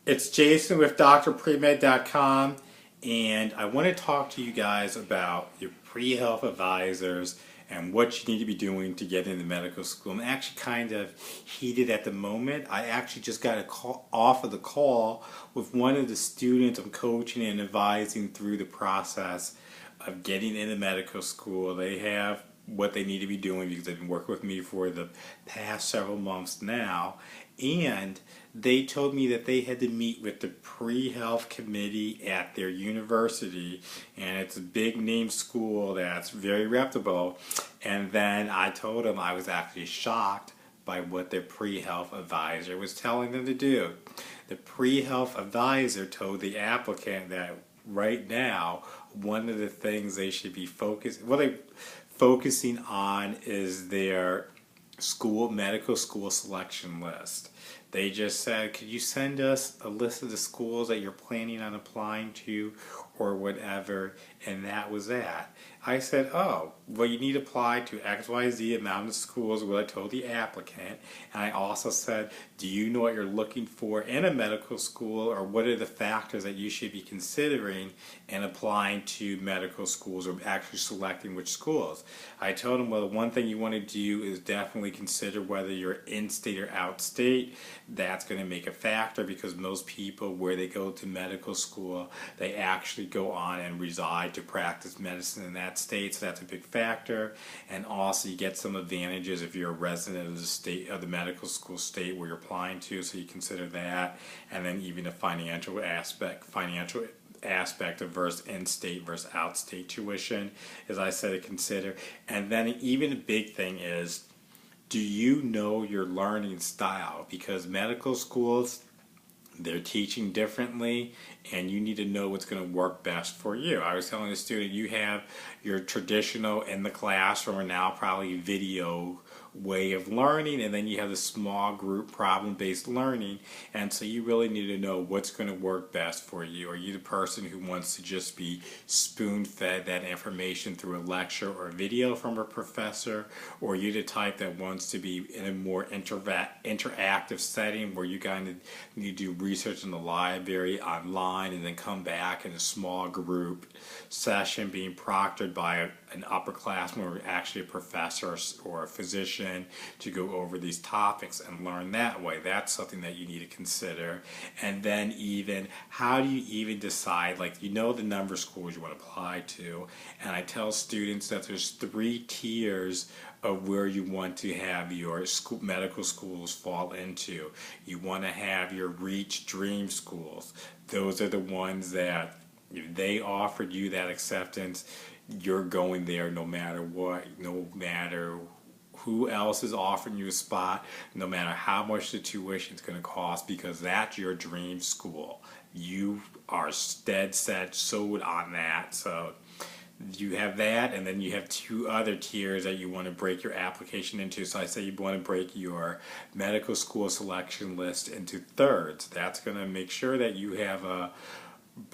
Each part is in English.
It's Jason with drpremed.com, and I want to talk to you guys about your pre-health advisors and what you need to be doing to get into medical school. I'm actually kind of heated at the moment. I actually just got a call off of the call with one of the students I'm coaching and advising through the process of getting into medical school. They have what they need to be doing because they've been working with me for the past several months now, and they told me that they had to meet with the pre-health committee at their university, and it's a big name school that's very reputable. And then I told them I was actually shocked by what their pre-health advisor was telling them to do. The pre-health advisor told the applicant that right now one of the things they should be focusing on is their medical school selection list. They just said, could you send us a list of the schools that you're planning on applying to or whatever, and that was that. I said, oh, well, you need to apply to XYZ amount of schools, what I told the applicant. And I also said, do you know what you're looking for in a medical school, or what are the factors that you should be considering in applying to medical schools or actually selecting which schools? I told them, well, one thing you want to do is definitely consider whether you're in-state or out-state. That's going to make a factor because most people, where they go to medical school, they actually go on and reside to practice medicine in that state, so that's a big factor. And also you get some advantages if you're a resident of the state, of the medical school state where you're applying to, so you consider that. And then even a financial aspect of versus in-state versus out-state tuition, as I said, to consider. And then even a big thing is, do you know your learning style? Because medical schools, they're teaching differently, and you need to know what's going to work best for you. I was telling a student, you have your traditional in the classroom, or now probably video way of learning, and then you have the small group problem-based learning, and so you really need to know what's going to work best for you. Are you the person who wants to just be spoon-fed that information through a lecture or a video from a professor, or are you the type that wants to be in a more interactive setting where you kind of need to do research in the library, online, and then come back in a small group session being proctored by an upperclassman or actually a professor or a physician to go over these topics and learn that way? That's something that you need to consider. And then even, how do you even decide, like, you know the number of schools you want to apply to, and I tell students that there's 3 tiers of where you want to have your medical schools fall into. You want to have your reach dream schools. Those are the ones that if they offered you that acceptance, you're going there no matter what, no matter who else is offering you a spot, no matter how much the tuition is going to cost, because that's your dream school. You are dead set sold on that. So you have that, and then you have 2 other tiers that you want to break your application into. So I say you want to break your medical school selection list into thirds. That's going to make sure that you have a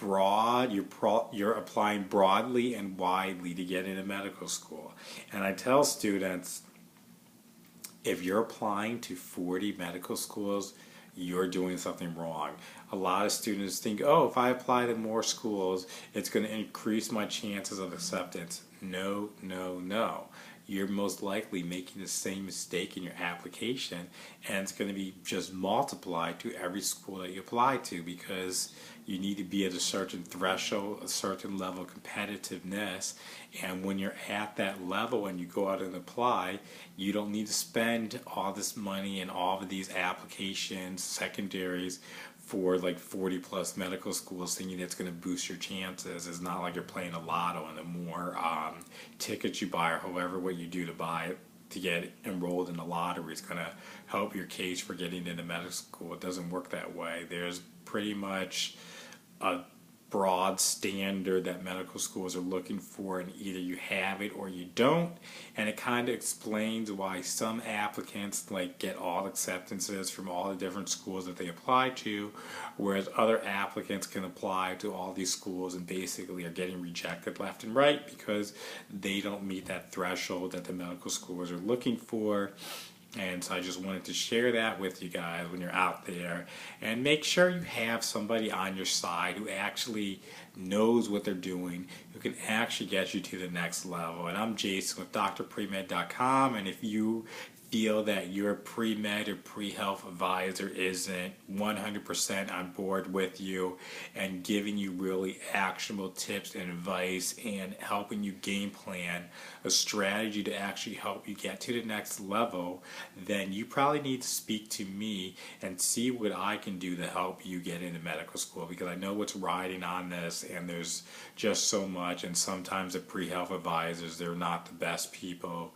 you're applying broadly and widely to get into medical school. And I tell students, if you're applying to 40 medical schools, you're doing something wrong. A lot of students think, oh, if I apply to more schools, it's going to increase my chances of acceptance. No, no, no. You're most likely making the same mistake in your application, and it's going to be just multiplied to every school that you apply to, because you need to be at a certain threshold, a certain level of competitiveness, and when you're at that level and you go out and apply, you don't need to spend all this money and all of these applications, secondaries, for like 40 plus medical schools, thinking it's going to boost your chances. It's not like you're playing a lotto, and the more tickets you buy, or however what you do to get enrolled in the lottery is going to help your case for getting into medical school. It doesn't work that way. There's pretty much a broad standard that medical schools are looking for, and either you have it or you don't, and it kind of explains why some applicants get all acceptances from all the different schools that they apply to, whereas other applicants can apply to all these schools and basically are getting rejected left and right because they don't meet that threshold that the medical schools are looking for. And so I just wanted to share that with you guys when you're out there, and make sure you have somebody on your side who actually knows what they're doing, who can actually get you to the next level. And I'm Jason with drpremed.com, and if you feel that your pre-med or pre-health advisor isn't 100% on board with you and giving you really actionable tips and advice and helping you game plan a strategy to actually help you get to the next level, then you probably need to speak to me and see what I can do to help you get into medical school, because I know what's riding on this, and there's just so much. And sometimes the pre-health advisors, they're not the best people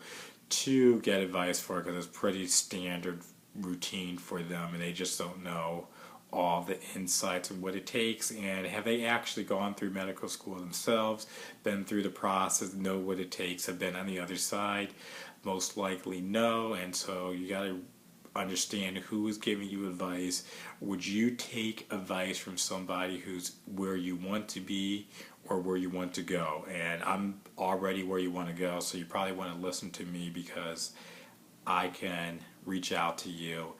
to get advice for, because it's pretty standard routine for them, and they just don't know all the insights and what it takes. And have they actually gone through medical school themselves, been through the process, know what it takes, have been on the other side? Most likely no. And so you got to understand who is giving you advice. Would you take advice from somebody who's where you want to be or where you want to go? And I'm already where you want to go, so you probably want to listen to me, because I can reach out to you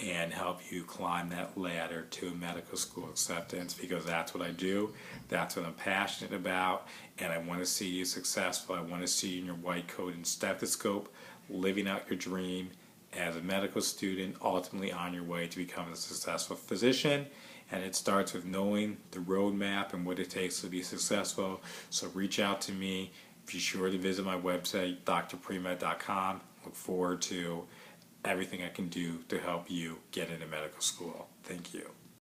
and help you climb that ladder to medical school acceptance, because that's what I do, that's what I'm passionate about, and I want to see you successful. I want to see you in your white coat and stethoscope, living out your dream as a medical student, ultimately on your way to becoming a successful physician. And it starts with knowing the roadmap and what it takes to be successful. So reach out to me. Be sure to visit my website, drpremed.com. Look forward to everything I can do to help you get into medical school. Thank you.